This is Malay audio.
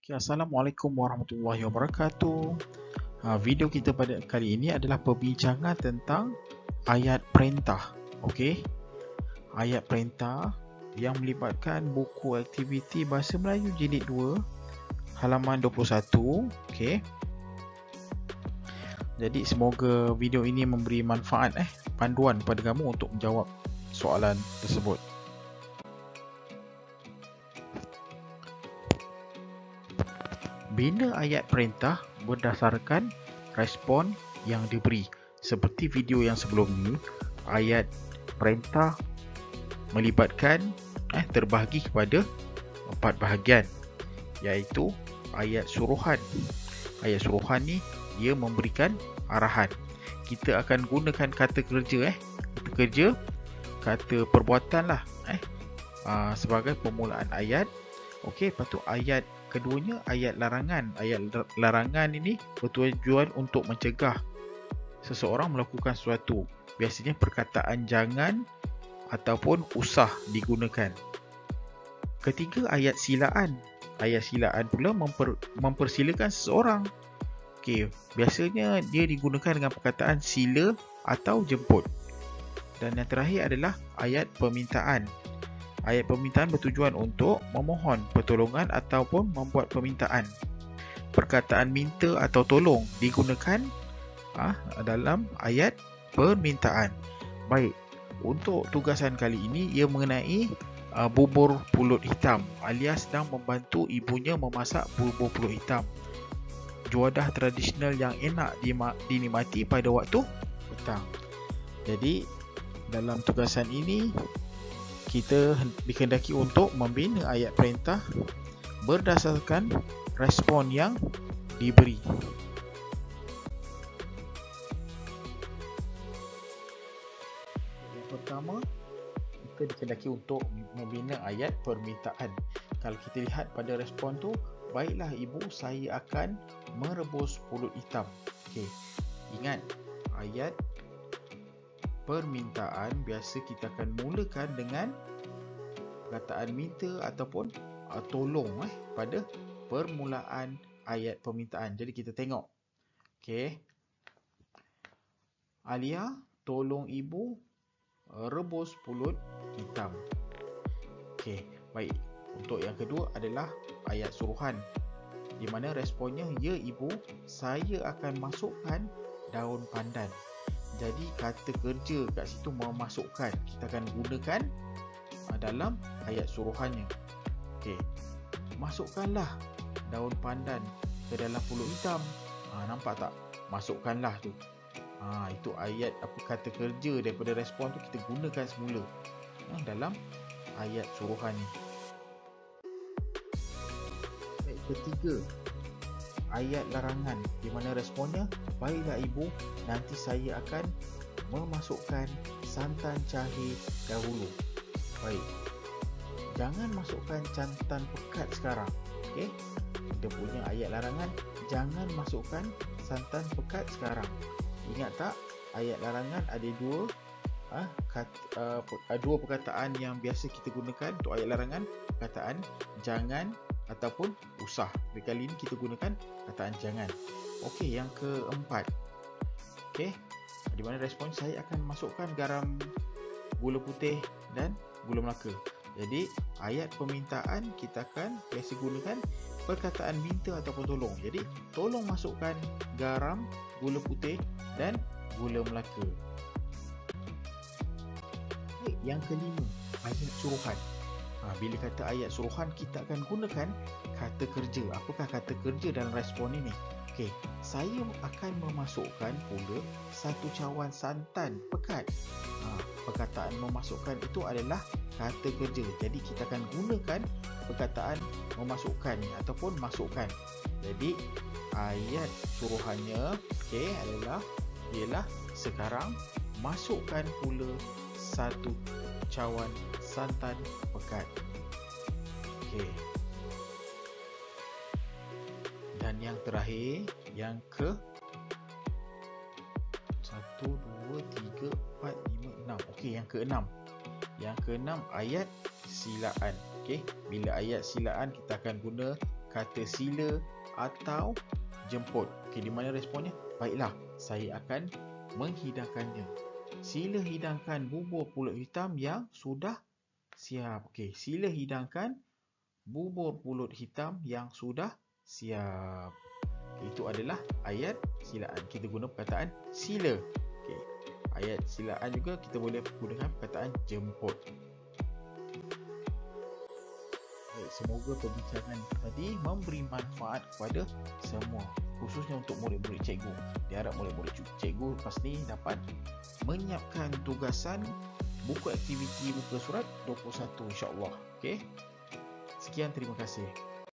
Assalamualaikum warahmatullahi wabarakatuh. Video kita pada kali ini adalah perbincangan tentang ayat perintah. Okey. Ayat perintah yang melibatkan buku aktiviti Bahasa Melayu Jilid 2 halaman 21. Okey. Jadi semoga video ini memberi manfaat panduan kepada kamu untuk menjawab soalan tersebut. Bina ayat perintah berdasarkan respon yang diberi. Seperti video yang sebelum ini, ayat perintah melibatkan terbahagi kepada 4 bahagian, iaitu ayat suruhan. Ayat suruhan ni dia memberikan arahan. Kita akan gunakan kata kerja kata kerja, kata perbuatan lah sebagai permulaan ayat. Okey, lepas tu ayat keduanya ayat larangan. Ayat larangan ini bertujuan untuk mencegah seseorang melakukan sesuatu. Biasanya perkataan jangan ataupun usah digunakan. Ketiga, ayat silaan. Ayat silaan pula mempersilakan seseorang. Okey, biasanya dia digunakan dengan perkataan sila atau jemput. Dan yang terakhir adalah ayat permintaan. Ayat permintaan bertujuan untuk memohon pertolongan ataupun membuat permintaan. Perkataan minta atau tolong digunakan dalam ayat permintaan. Baik, untuk tugasan kali ini ia mengenai bubur pulut hitam. Alia sedang membantu ibunya memasak bubur pulut hitam, juadah tradisional yang enak dinikmati pada waktu petang. Jadi dalam tugasan ini kita dikehendaki untuk membina ayat perintah berdasarkan respon yang diberi. Yang pertama, kita dikehendaki untuk membina ayat permintaan. Kalau kita lihat pada respon tu, baiklah ibu, saya akan merebus pulut hitam. Okey. Ingat, ayat permintaan biasa kita akan mulakan dengan perkataan minta ataupun tolong pada permulaan ayat permintaan. Jadi kita tengok. Okey. Alia, tolong ibu rebus pulut hitam. Okey, baik. Untuk yang kedua adalah ayat suruhan, di mana responnya, ya ibu, saya akan masukkan daun pandan. Jadi kata kerja kat situ memasukkan, kita akan gunakan dalam ayat suruhannya. Okey, masukkanlah daun pandan ke dalam pulut hitam. Nampak tak? Masukkanlah tu. Itu ayat kata kerja daripada respon tu kita gunakan semula dalam ayat suruhan ni. Ayat ketiga, ayat larangan, di mana responnya, baiklah ibu, nanti saya akan memasukkan santan cair dahulu. Baik, jangan masukkan santan pekat sekarang. Okey, kita punya ayat larangan, jangan masukkan santan pekat sekarang. Ingat tak, ayat larangan ada dua perkataan yang biasa kita gunakan untuk ayat larangan, perkataan jangan ataupun usah. Kali ini kita gunakan perkataan jangan. Okey, yang keempat. Okey, di mana respon, saya akan masukkan garam, gula putih dan gula Melaka. Jadi ayat permintaan kita akan biasa gunakan perkataan minta ataupun tolong. Jadi tolong masukkan garam, gula putih dan gula Melaka. Yang kelima, ayat suruhan. Bila kata ayat suruhan, kita akan gunakan kata kerja. Apakah kata kerja dalam respon ini? Okey, saya akan memasukkan pula 1 cawan santan pekat. Perkataan memasukkan itu adalah kata kerja. Jadi kita akan gunakan perkataan memasukkan ataupun masukkan. Jadi ayat suruhannya ialah sekarang masukkan pula 1 cawan santan pekat. Okey. Dan yang terakhir, yang ke 1, 2, 3, 4, 5, 6. Okey, yang ke-6. Yang ke-6, ayat silaan. Okey, bila ayat silaan kita akan guna kata sila atau jemput. Okey, di mana responnya? Baiklah, saya akan menghidangkannya. Sila hidangkan bubur pulut hitam yang sudah siap. Okey, sila hidangkan bubur pulut hitam yang sudah siap. Itu adalah ayat silaan. Kita guna perkataan sila. Okey. Ayat silaan juga kita boleh gunakan perkataan jemput. Baik, semoga perbincangan tadi memberi manfaat kepada semua, khususnya untuk murid-murid cikgu. Diharap murid-murid cikgu pasti dapat menyiapkan tugasan buku aktiviti muka surat 21 insya-Allah. Okey. Sekian, terima kasih.